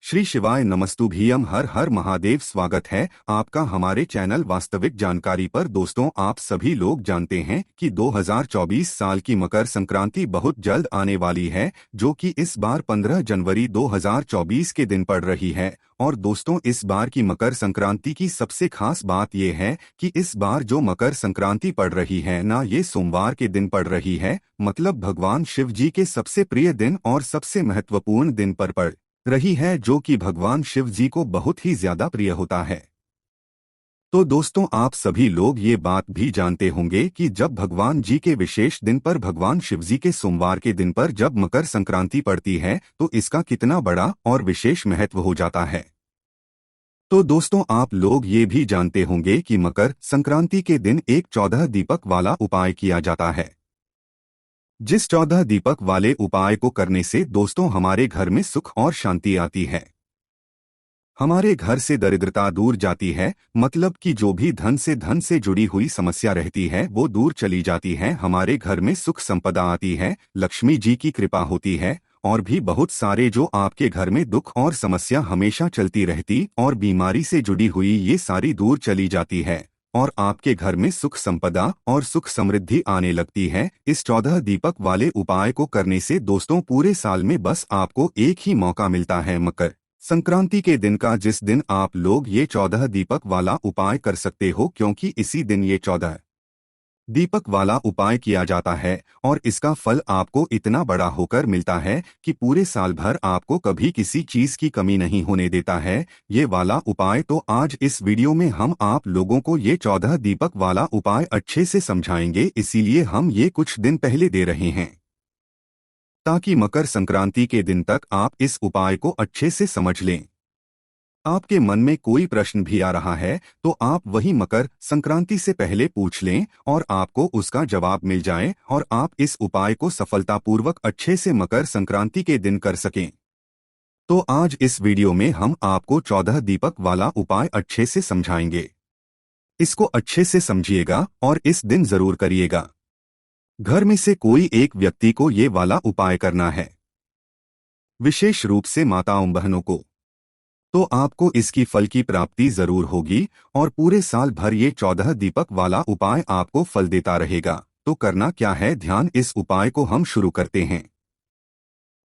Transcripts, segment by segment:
श्री शिवाय नमस्तुभ्यम। हर हर महादेव। स्वागत है आपका हमारे चैनल वास्तविक जानकारी पर। दोस्तों, आप सभी लोग जानते हैं कि 2024 साल की मकर संक्रांति बहुत जल्द आने वाली है, जो कि इस बार 15 जनवरी 2024 के दिन पड़ रही है। और दोस्तों, इस बार की मकर संक्रांति की सबसे खास बात यह है कि इस बार जो मकर संक्रांति पड़ रही है ना, ये सोमवार के दिन पड़ रही है। मतलब भगवान शिव जी के सबसे प्रिय दिन और सबसे महत्वपूर्ण दिन पर पड़ रही है, जो कि भगवान शिव जी को बहुत ही ज्यादा प्रिय होता है। तो दोस्तों, आप सभी लोग ये बात भी जानते होंगे कि जब भगवान जी के विशेष दिन पर, भगवान शिव जी के सोमवार के दिन पर जब मकर संक्रांति पड़ती है, तो इसका कितना बड़ा और विशेष महत्व हो जाता है। तो दोस्तों, आप लोग ये भी जानते होंगे कि मकर संक्रांति के दिन एक 14 दीपक वाला उपाय किया जाता है। जिस 14 दीपक वाले उपाय को करने से दोस्तों हमारे घर में सुख और शांति आती है। हमारे घर से दरिद्रता दूर जाती है। मतलब कि जो भी धन से जुड़ी हुई समस्या रहती है वो दूर चली जाती है। हमारे घर में सुख संपदा आती है, लक्ष्मी जी की कृपा होती है। और भी बहुत सारे जो आपके घर में दुख और समस्या हमेशा चलती रहती और बीमारी से जुड़ी हुई, ये सारी दूर चली जाती है और आपके घर में सुख संपदा और सुख समृद्धि आने लगती है। इस 14 दीपक वाले उपाय को करने से दोस्तों पूरे साल में बस आपको एक ही मौका मिलता है, मकर संक्रांति के दिन का, जिस दिन आप लोग ये 14 दीपक वाला उपाय कर सकते हो, क्योंकि इसी दिन ये 14 दीपक वाला उपाय किया जाता है। और इसका फल आपको इतना बड़ा होकर मिलता है कि पूरे साल भर आपको कभी किसी चीज की कमी नहीं होने देता है ये वाला उपाय। तो आज इस वीडियो में हम आप लोगों को ये 14 दीपक वाला उपाय अच्छे से समझाएंगे, इसीलिए हम ये कुछ दिन पहले दे रहे हैं, ताकि मकर संक्रांति के दिन तक आप इस उपाय को अच्छे से समझ लें। आपके मन में कोई प्रश्न भी आ रहा है तो आप वही मकर संक्रांति से पहले पूछ लें और आपको उसका जवाब मिल जाए और आप इस उपाय को सफलतापूर्वक अच्छे से मकर संक्रांति के दिन कर सकें। तो आज इस वीडियो में हम आपको 14 दीपक वाला उपाय अच्छे से समझाएंगे। इसको अच्छे से समझिएगा और इस दिन जरूर करिएगा। घर में से कोई एक व्यक्ति को ये वाला उपाय करना है, विशेष रूप से माताओं बहनों को। तो आपको इसकी फल की प्राप्ति जरूर होगी और पूरे साल भर ये 14 दीपक वाला उपाय आपको फल देता रहेगा। तो करना क्या है, ध्यान, इस उपाय को हम शुरू करते हैं।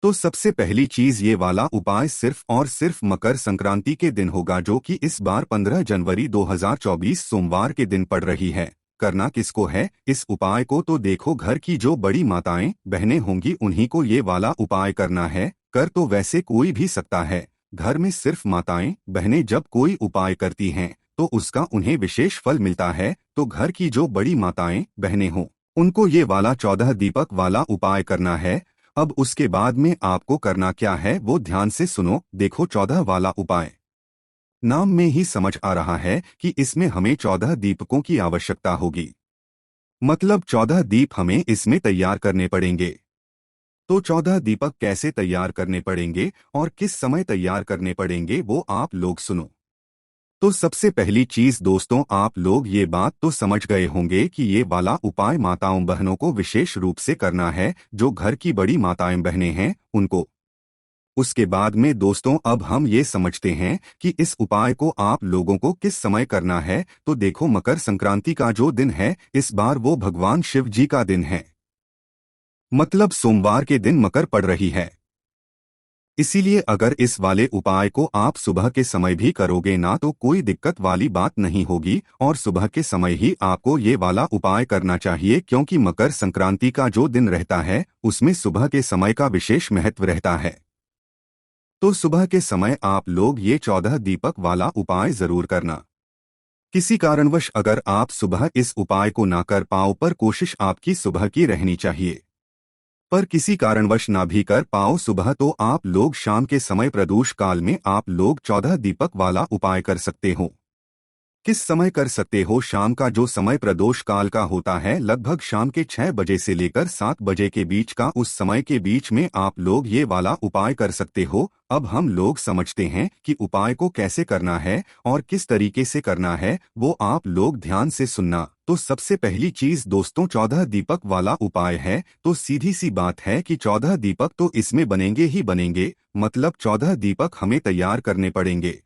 तो सबसे पहली चीज, ये वाला उपाय सिर्फ और सिर्फ मकर संक्रांति के दिन होगा, जो कि इस बार 15 जनवरी 2024 सोमवार के दिन पड़ रही है। करना किसको है इस उपाय को, तो देखो, घर की जो बड़ी माताएं बहनें होंगी उन्हीं को ये वाला उपाय करना है। कर तो वैसे कोई भी सकता है, घर में सिर्फ माताएं बहनें जब कोई उपाय करती हैं तो उसका उन्हें विशेष फल मिलता है। तो घर की जो बड़ी माताएं बहनें हों उनको ये वाला 14 दीपक वाला उपाय करना है। अब उसके बाद में आपको करना क्या है वो ध्यान से सुनो। देखो, 14 वाला उपाय, नाम में ही समझ आ रहा है कि इसमें हमें 14 दीपकों की आवश्यकता होगी। मतलब 14 दीप हमें इसमें तैयार करने पड़ेंगे। तो 14 दीपक कैसे तैयार करने पड़ेंगे और किस समय तैयार करने पड़ेंगे वो आप लोग सुनो। तो सबसे पहली चीज दोस्तों, आप लोग ये बात तो समझ गए होंगे कि ये वाला उपाय माताओं बहनों को विशेष रूप से करना है, जो घर की बड़ी माताएं बहनें हैं उनको। उसके बाद में दोस्तों अब हम ये समझते हैं कि इस उपाय को आप लोगों को किस समय करना है। तो देखो, मकर संक्रांति का जो दिन है इस बार वो भगवान शिव जी का दिन है। मतलब सोमवार के दिन मकर पड़ रही है। इसीलिए अगर इस वाले उपाय को आप सुबह के समय भी करोगे ना तो कोई दिक्कत वाली बात नहीं होगी, और सुबह के समय ही आपको ये वाला उपाय करना चाहिए, क्योंकि मकर संक्रांति का जो दिन रहता है उसमें सुबह के समय का विशेष महत्व रहता है। तो सुबह के समय आप लोग ये 14 दीपक वाला उपाय जरूर करना। किसी कारणवश अगर आप सुबह इस उपाय को ना कर पाओ, पर कोशिश आपकी सुबह की रहनी चाहिए, पर किसी कारणवश ना भी कर पाओ सुबह, तो आप लोग शाम के समय प्रदोष काल में आप लोग 14 दीपक वाला उपाय कर सकते हो। किस समय कर सकते हो? शाम का जो समय प्रदोष काल का होता है, लगभग शाम के 6 बजे से लेकर 7 बजे के बीच का, उस समय के बीच में आप लोग ये वाला उपाय कर सकते हो। अब हम लोग समझते हैं कि उपाय को कैसे करना है और किस तरीके से करना है, वो आप लोग ध्यान से सुनना। तो सबसे पहली चीज दोस्तों 14 दीपक वाला उपाय है। तो सीधी सी बात है कि 14 दीपक तो इसमें बनेंगे ही बनेंगे, मतलब 14 दीपक हमें तैयार करने पड़ेंगे।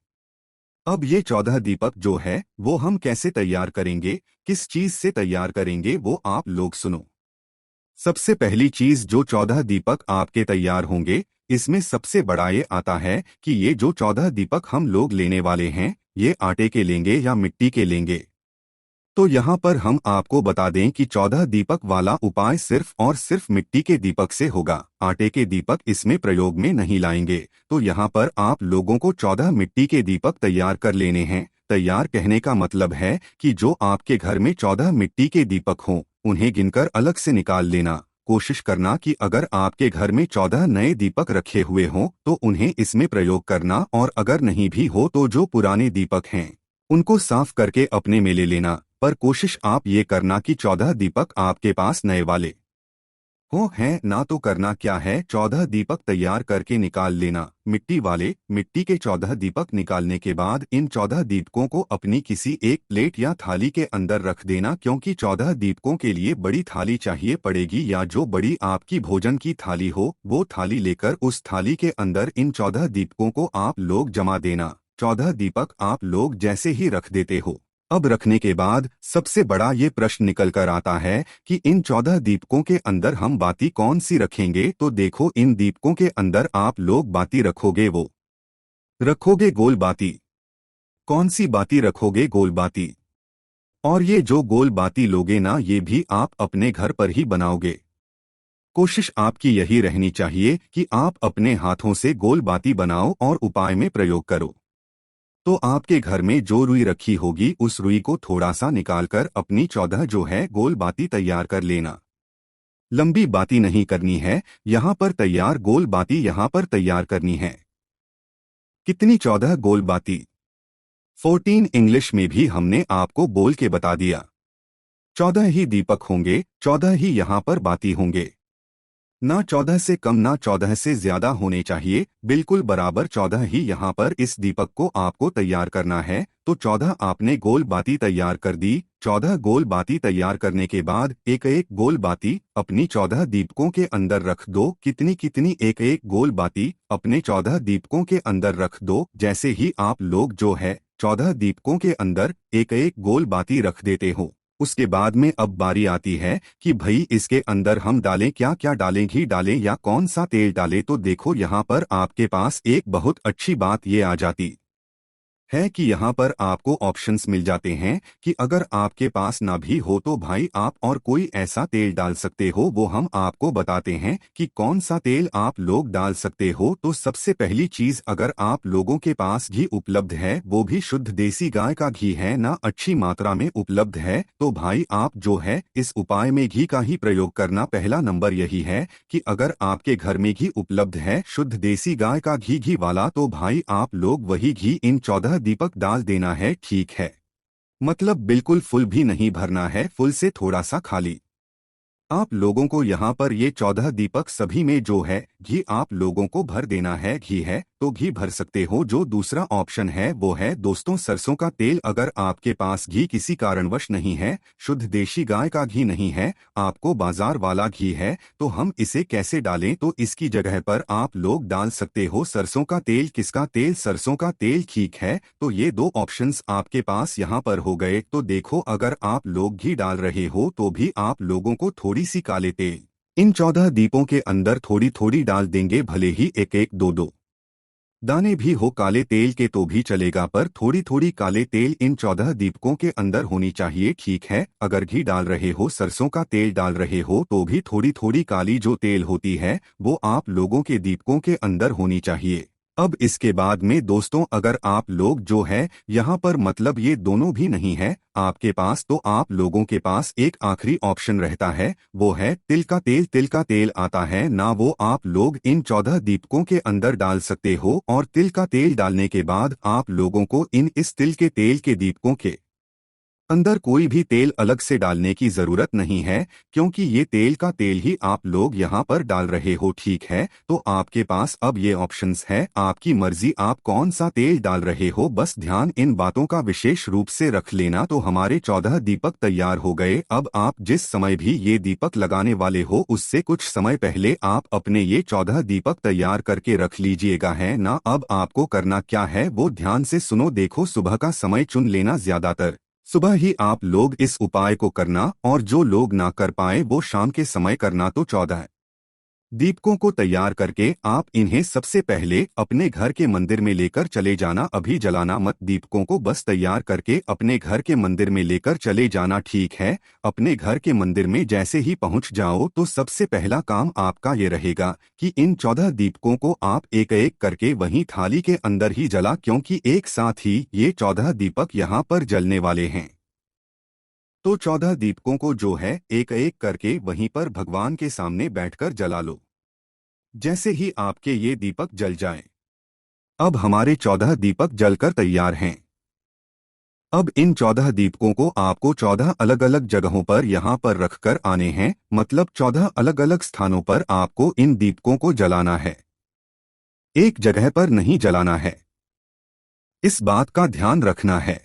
अब ये 14 दीपक जो है वो हम कैसे तैयार करेंगे, किस चीज से तैयार करेंगे, वो आप लोग सुनो। सबसे पहली चीज जो 14 दीपक आपके तैयार होंगे, इसमें सबसे बड़ा ये आता है कि ये जो 14 दीपक हम लोग लेने वाले हैं, ये आटे के लेंगे या मिट्टी के लेंगे। तो यहाँ पर हम आपको बता दें कि 14 दीपक वाला उपाय सिर्फ और सिर्फ मिट्टी के दीपक से होगा, आटे के दीपक इसमें प्रयोग में नहीं लाएंगे। तो यहाँ पर आप लोगों को 14 मिट्टी के दीपक तैयार कर लेने हैं। तैयार कहने का मतलब है कि जो आपके घर में 14 मिट्टी के दीपक हों, उन्हें गिनकर अलग से निकाल लेना। कोशिश करना कि अगर आपके घर में 14 नए दीपक रखे हुए हों तो उन्हें इसमें प्रयोग करना, और अगर नहीं भी हो तो जो पुराने दीपक हैं उनको साफ करके अपने में ले लेना। पर कोशिश आप ये करना कि 14 दीपक आपके पास नए वाले हो हैं ना। तो करना क्या है, 14 दीपक तैयार करके निकाल लेना मिट्टी वाले। मिट्टी के 14 दीपक निकालने के बाद इन 14 दीपकों को अपनी किसी एक प्लेट या थाली के अंदर रख देना, क्योंकि 14 दीपकों के लिए बड़ी थाली चाहिए पड़ेगी, या जो बड़ी आपकी भोजन की थाली हो वो थाली लेकर उस थाली के अंदर इन 14 दीपकों को आप लोग जमा देना। 14 दीपक आप लोग जैसे ही रख देते हो, अब रखने के बाद सबसे बड़ा ये प्रश्न निकल कर आता है कि इन 14 दीपकों के अंदर हम बाती कौन सी रखेंगे। तो देखो, इन दीपकों के अंदर आप लोग बाती रखोगे, वो रखोगे गोल बाती। कौन सी बाती रखोगे? गोल बाती। और ये जो गोल बाती लोगे ना, ये भी आप अपने घर पर ही बनाओगे। कोशिश आपकी यही रहनी चाहिए कि आप अपने हाथों से गोल बाती बनाओ और उपाय में प्रयोग करो। तो आपके घर में जो रुई रखी होगी, उस रुई को थोड़ा सा निकालकर अपनी 14 जो है गोल बाती तैयार कर लेना। लंबी बाती नहीं करनी है यहाँ पर तैयार, गोल बाती यहाँ पर तैयार करनी है। कितनी? 14 गोल बाती। 14 इंग्लिश में भी हमने आपको बोल के बता दिया। 14 ही दीपक होंगे, 14 ही यहाँ पर बाती होंगे। ना 14 से कम ना 14 से ज्यादा होने चाहिए, बिल्कुल बराबर 14 ही यहाँ पर इस दीपक को आपको तैयार करना है। तो 14 आपने गोल बाती तैयार कर दी। 14 गोल बाती तैयार करने के बाद एक एक गोल बाती अपनी 14 दीपकों के अंदर रख दो। कितनी कितनी? एक एक गोल बाती अपने 14 दीपकों के अंदर रख दो। जैसे ही आप लोग जो है 14 दीपकों के अंदर एक एक गोल बाती रख देते हो, उसके बाद में अब बारी आती है कि भाई इसके अंदर हम डालें क्या क्या डालें, घी डालें या कौन सा तेल डालें। तो देखो, यहाँ पर आपके पास एक बहुत अच्छी बात ये आ जाती है कि यहाँ पर आपको ऑप्शंस मिल जाते हैं कि अगर आपके पास ना भी हो तो भाई आप और कोई ऐसा तेल डाल सकते हो। वो हम आपको बताते हैं कि कौन सा तेल आप लोग डाल सकते हो। तो सबसे पहली चीज, अगर आप लोगों के पास घी उपलब्ध है, वो भी शुद्ध देसी गाय का घी है ना, अच्छी मात्रा में उपलब्ध है, तो भाई आप जो है इस उपाय में घी का ही प्रयोग करना। पहला नंबर यही है कि अगर आपके घर में घी उपलब्ध है, शुद्ध देसी गाय का घी वाला, तो भाई आप लोग वही घी इन 14 दीपक डाल देना है। ठीक है, मतलब बिल्कुल फुल भी नहीं भरना है, फुल से थोड़ा सा खाली। आप लोगों को यहाँ पर ये 14 दीपक सभी में जो है घी आप लोगों को भर देना है। घी है तो घी भर सकते हो। जो दूसरा ऑप्शन है वो है दोस्तों सरसों का तेल। अगर आपके पास घी किसी कारणवश नहीं है, शुद्ध देशी गाय का घी नहीं है, आपको बाजार वाला घी है, तो हम इसे कैसे डालें? तो इसकी जगह पर आप लोग डाल सकते हो सरसों का तेल। किसका तेल? सरसों का तेल। ठीक है, तो ये दो ऑप्शंस आपके पास यहाँ पर हो गए। तो देखो, अगर आप लोग घी डाल रहे हो तो भी आप लोगों को थोड़ी सी काले तेल इन 14 दीपों के अंदर थोड़ी थोड़ी डाल देंगे, भले ही एक एक दो दो दाने भी हो काले तेल के तो भी चलेगा, पर थोड़ी थोड़ी काले तेल इन 14 दीपकों के अंदर होनी चाहिए। ठीक है, अगर घी डाल रहे हो, सरसों का तेल डाल रहे हो, तो भी थोड़ी थोड़ी काली जो तेल होती है वो आप लोगों के दीपकों के अंदर होनी चाहिए। अब इसके बाद में दोस्तों, अगर आप लोग जो है यहाँ पर मतलब ये दोनों भी नहीं है आपके पास, तो आप लोगों के पास एक आखिरी ऑप्शन रहता है, वो है तिल का तेल। तिल का तेल आता है ना, वो आप लोग इन 14 दीपकों के अंदर डाल सकते हो। और तिल का तेल डालने के बाद आप लोगों को इस तिल के तेल के दीपकों के अंदर कोई भी तेल अलग से डालने की जरूरत नहीं है, क्योंकि ये तेल का तेल ही आप लोग यहाँ पर डाल रहे हो। ठीक है, तो आपके पास अब ये ऑप्शंस है, आपकी मर्जी आप कौन सा तेल डाल रहे हो। बस ध्यान इन बातों का विशेष रूप से रख लेना। तो हमारे 14 दीपक तैयार हो गए। अब आप जिस समय भी ये दीपक लगाने वाले हो उससे कुछ समय पहले आप अपने ये 14 दीपक तैयार करके रख लीजिएगा, है ना। अब आपको करना क्या है वो ध्यान से सुनो। देखो, सुबह का समय चुन लेना, ज्यादातर सुबह ही आप लोग इस उपाय को करना, और जो लोग ना कर पाए वो शाम के समय करना। तो 14 दीपकों को तैयार करके आप इन्हें सबसे पहले अपने घर के मंदिर में लेकर चले जाना। अभी जलाना मत, दीपकों को बस तैयार करके अपने घर के मंदिर में लेकर चले जाना। ठीक है, अपने घर के मंदिर में जैसे ही पहुंच जाओ तो सबसे पहला काम आपका ये रहेगा कि इन 14 दीपकों को आप एक एक करके वहीं थाली के अंदर ही जला, क्योंकि एक साथ ही ये 14 दीपक यहाँ पर जलने वाले हैं। तो 14 दीपकों को जो है एक एक करके वहीं पर भगवान के सामने बैठकर जला लो। जैसे ही आपके ये दीपक जल जाएं, अब हमारे 14 दीपक जलकर तैयार हैं। अब इन 14 दीपकों को आपको 14 अलग अलग जगहों पर यहाँ पर रखकर आने हैं, मतलब 14 अलग अलग स्थानों पर आपको इन दीपकों को जलाना है, एक जगह पर नहीं जलाना है। इस बात का ध्यान रखना है।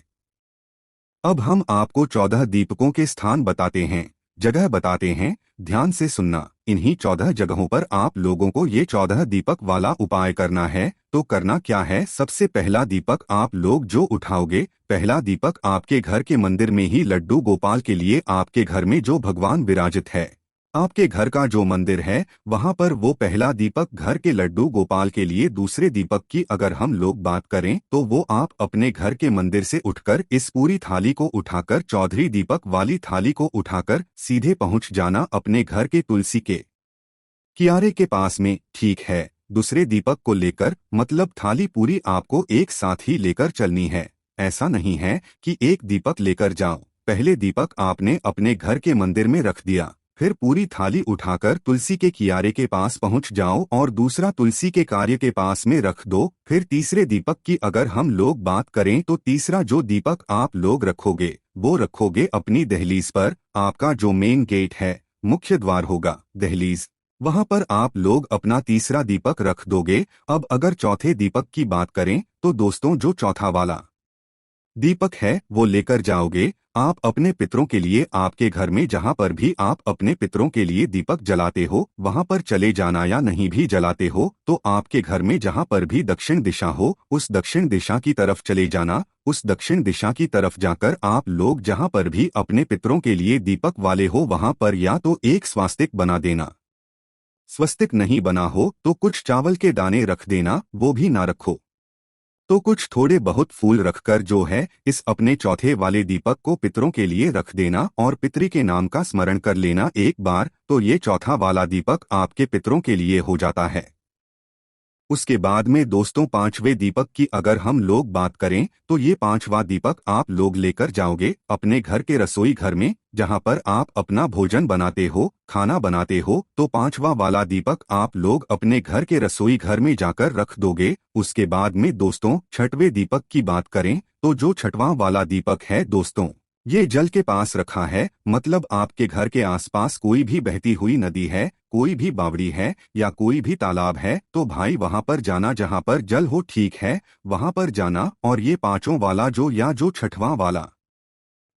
अब हम आपको 14 दीपकों के स्थान बताते हैं, जगह बताते हैं, ध्यान से सुनना। इन्हीं 14 जगहों पर आप लोगों को ये 14 दीपक वाला उपाय करना है। तो करना क्या है, सबसे पहला दीपक आप लोग जो उठाओगे, पहला दीपक आपके घर के मंदिर में ही लड्डू गोपाल के लिए, आपके घर में जो भगवान विराजित है, आपके घर का जो मंदिर है वहां पर वो पहला दीपक घर के लड्डू गोपाल के लिए। दूसरे दीपक की अगर हम लोग बात करें तो वो आप अपने घर के मंदिर से उठकर इस पूरी थाली को उठाकर, चौधरी दीपक वाली थाली को उठाकर सीधे पहुंच जाना अपने घर के तुलसी के कियारे के पास में। ठीक है, दूसरे दीपक को लेकर, मतलब थाली पूरी आपको एक साथ ही लेकर चलनी है। ऐसा नहीं है कि एक दीपक लेकर जाओ, पहले दीपक आपने अपने घर के मंदिर में रख दिया, फिर पूरी थाली उठाकर तुलसी के कियारे के पास पहुंच जाओ और दूसरा तुलसी के कार्य के पास में रख दो। फिर तीसरे दीपक की अगर हम लोग बात करें तो तीसरा जो दीपक आप लोग रखोगे वो रखोगे अपनी दहलीज पर। आपका जो मेन गेट है, मुख्य द्वार होगा, दहलीज, वहां पर आप लोग अपना तीसरा दीपक रख दोगे। अब अगर चौथे दीपक की बात करें तो दोस्तों, जो चौथा वाला दीपक है वो लेकर जाओगे आप अपने पितरों के लिए। आपके घर में जहां पर भी आप अपने पितरों के लिए दीपक जलाते हो वहां पर चले जाना, या नहीं भी जलाते हो तो आपके घर में जहां पर भी दक्षिण दिशा हो उस दक्षिण दिशा की तरफ चले जाना। उस दक्षिण दिशा की तरफ जाकर आप लोग जहां पर भी अपने पितरों के लिए दीपक वाले हो वहां पर या तो एक स्वास्तिक बना देना, स्वस्तिक नहीं बना हो तो कुछ चावल के दाने रख देना, वो भी ना रखो तो कुछ थोड़े बहुत फूल रखकर जो है इस अपने चौथे वाले दीपक को पितरों के लिए रख देना और पितरी के नाम का स्मरण कर लेना एक बार। तो ये चौथा वाला दीपक आपके पितरों के लिए हो जाता है। उसके बाद में दोस्तों, पांचवें दीपक की अगर हम लोग बात करें तो ये पांचवा दीपक आप लोग लेकर जाओगे अपने घर के रसोई घर में, जहां पर आप अपना भोजन बनाते हो, खाना बनाते हो। तो पांचवा वाला दीपक आप लोग अपने घर के रसोई घर में जाकर रख दोगे। उसके बाद में दोस्तों, छठवें दीपक की बात करें तो जो छठवां वाला दीपक है दोस्तों, ये जल के पास रखा है, मतलब आपके घर के आसपास कोई भी बहती हुई नदी है, कोई भी बावड़ी है या कोई भी तालाब है तो भाई वहां पर जाना जहां पर जल हो। ठीक है, वहां पर जाना और ये पांचों वाला जो या जो छठवां वाला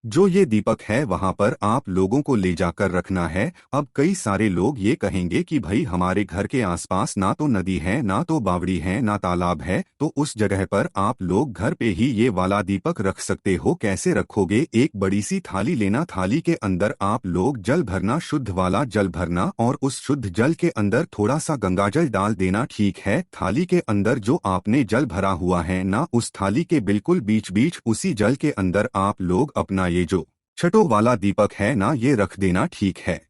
जो ये दीपक है वहां पर आप लोगों को ले जाकर रखना है। अब कई सारे लोग ये कहेंगे कि भाई हमारे घर के आसपास ना तो नदी है, ना तो बावड़ी है, ना तालाब है, तो उस जगह पर आप लोग घर पे ही ये वाला दीपक रख सकते हो। कैसे रखोगे, एक बड़ी सी थाली लेना, थाली के अंदर आप लोग जल भरना, शुद्ध वाला जल भरना और उस शुद्ध जल के अंदर थोड़ा सा गंगाजल डाल देना। ठीक है, थाली के अंदर जो आपने जल भरा हुआ है ना, उस थाली के बिल्कुल बीच बीच उसी जल के अंदर आप लोग अपना ये जो छठों वाला दीपक है ना ये रख देना। ठीक है,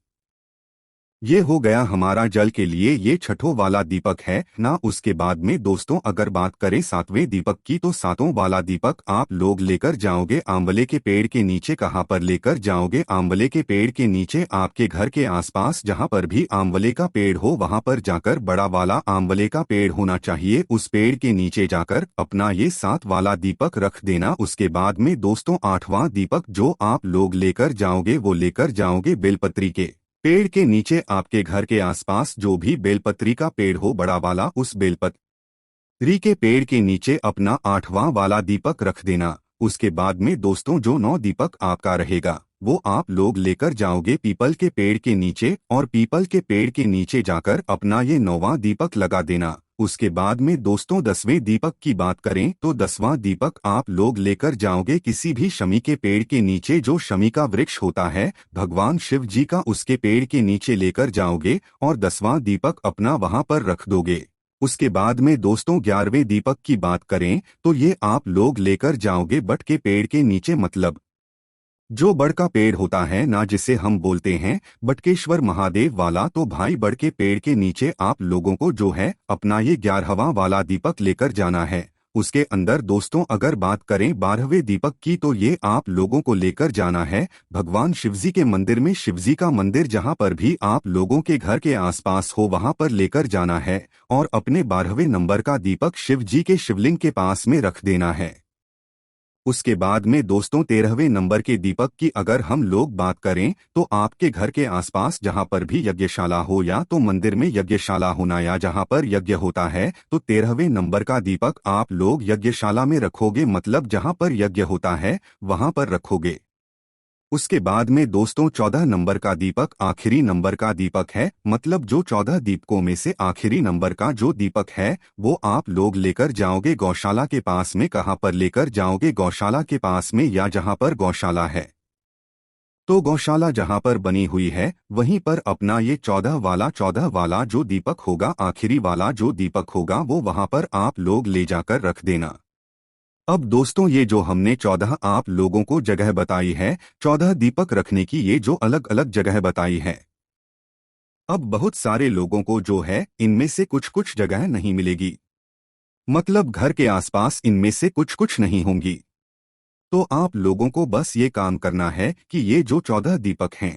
ये हो गया हमारा जल के लिए ये छठों वाला दीपक है ना। उसके बाद में दोस्तों अगर बात करें सातवें दीपक की, तो सातों वाला दीपक आप लोग लेकर जाओगे आंवले के पेड़ के नीचे। कहाँ पर लेकर जाओगे? आंवले के पेड़ के नीचे। आपके घर के आसपास जहाँ पर भी आंवले का पेड़ हो वहाँ पर जाकर, बड़ा वाला आंवले का पेड़ होना चाहिए, उस पेड़ के नीचे जाकर अपना ये 7 वाला दीपक रख देना। उसके बाद में दोस्तों 8वां दीपक जो आप लोग लेकर जाओगे वो लेकर जाओगे बेलपत्री के पेड़ के नीचे। आपके घर के आसपास जो भी बेलपत्री का पेड़ हो बड़ा वाला, उस बेलपत्री के पेड़ के नीचे अपना 8वां वाला दीपक रख देना। उसके बाद में दोस्तों जो 9 दीपक आपका रहेगा वो आप लोग लेकर जाओगे पीपल के पेड़ के नीचे, और पीपल के पेड़ के नीचे जाकर अपना ये 9वां दीपक लगा देना। उसके बाद में दोस्तों 10वें दीपक की बात करें तो 10वां दीपक आप लोग लेकर जाओगे किसी भी शमी के पेड़ के नीचे, जो शमी का वृक्ष होता है भगवान शिव जी का, उसके पेड़ के नीचे लेकर जाओगे और 10वां दीपक अपना वहां पर रख दोगे। उसके बाद में दोस्तों 11वें दीपक की बात करें तो ये आप लोग लेकर जाओगे बट के पेड़ के नीचे, मतलब जो बड़ का पेड़ होता है ना, जिसे हम बोलते हैं बटकेश्वर महादेव वाला। तो भाई बड़ के पेड़ के नीचे आप लोगों को जो है अपना ये 11वां वाला दीपक लेकर जाना है। उसके अंदर दोस्तों अगर बात करें 12वें दीपक की, तो ये आप लोगों को लेकर जाना है भगवान शिवजी के मंदिर में। शिवजी का मंदिर जहां पर भी आप लोगों के घर के आसपास हो वहां पर लेकर जाना है, और अपने 12वें नंबर का दीपक शिव जी के शिवलिंग के पास में रख देना है। उसके बाद में दोस्तों 13वें नंबर के दीपक की अगर हम लोग बात करें तो आपके घर के आसपास जहां पर भी यज्ञशाला हो, या तो मंदिर में यज्ञशाला होना, या जहां पर यज्ञ होता है, तो 13वें नंबर का दीपक आप लोग यज्ञशाला में रखोगे, मतलब जहां पर यज्ञ होता है वहां पर रखोगे। उसके बाद में दोस्तों 14 नंबर का दीपक आखिरी नंबर का दीपक है, मतलब जो 14 दीपकों में से आखिरी नंबर का जो दीपक है वो आप लोग लेकर जाओगे गौशाला के पास में। कहाँ पर लेकर जाओगे? गौशाला के पास में, या जहां पर गौशाला है तो गौशाला जहां पर बनी हुई है वहीं पर अपना ये 14 वाला जो दीपक होगा, आखिरी वाला जो दीपक होगा, वो वहां पर आप लोग ले जाकर रख देना। अब दोस्तों ये जो हमने 14 आप लोगों को जगह बताई है, 14 दीपक रखने की, ये जो अलग अलग जगह बताई है, अब बहुत सारे लोगों को जो है इनमें से कुछ कुछ जगह नहीं मिलेगी, मतलब घर के आसपास इनमें से कुछ कुछ नहीं होंगी। तो आप लोगों को बस ये काम करना है कि ये जो 14 दीपक हैं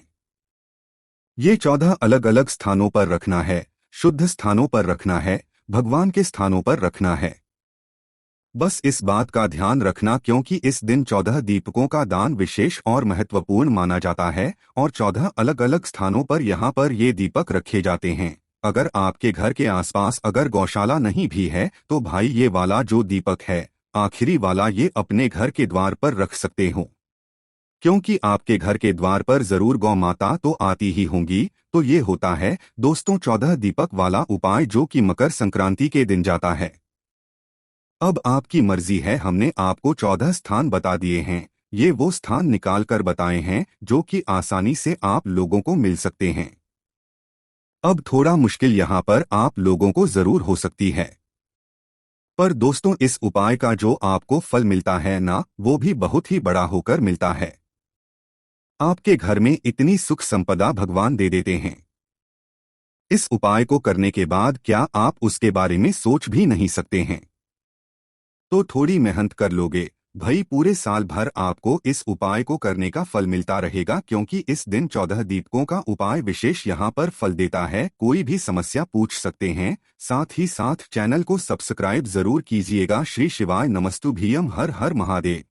ये 14 अलग अलग स्थानों पर रखना है, शुद्ध स्थानों पर रखना है, भगवान के स्थानों पर रखना है। बस इस बात का ध्यान रखना, क्योंकि इस दिन 14 दीपकों का दान विशेष और महत्वपूर्ण माना जाता है, और 14 अलग अलग स्थानों पर यहाँ पर ये दीपक रखे जाते हैं। अगर आपके घर के आसपास अगर गौशाला नहीं भी है तो भाई ये वाला जो दीपक है आखिरी वाला, ये अपने घर के द्वार पर रख सकते हो, क्योंकि आपके घर के द्वार पर जरूर गौ माता तो आती ही होंगी। तो ये होता है दोस्तों 14 दीपक वाला उपाय, जो कि मकर संक्रांति के दिन जाता है। अब आपकी मर्जी है, हमने आपको 14 स्थान बता दिए हैं, ये वो स्थान निकाल कर बताए हैं जो कि आसानी से आप लोगों को मिल सकते हैं। अब थोड़ा मुश्किल यहाँ पर आप लोगों को जरूर हो सकती है, पर दोस्तों इस उपाय का जो आपको फल मिलता है ना, वो भी बहुत ही बड़ा होकर मिलता है। आपके घर में इतनी सुख संपदा भगवान दे देते हैं। इस उपाय को करने के बाद क्या आप उसके बारे में सोच भी नहीं सकते हैं। तो थोड़ी मेहनत कर लोगे भाई, पूरे साल भर आपको इस उपाय को करने का फल मिलता रहेगा, क्योंकि इस दिन 14 दीपकों का उपाय विशेष यहाँ पर फल देता है। कोई भी समस्या पूछ सकते हैं। साथ ही साथ चैनल को सब्सक्राइब जरूर कीजिएगा। श्री शिवाय नमस्तुभ्यम। हर हर महादेव।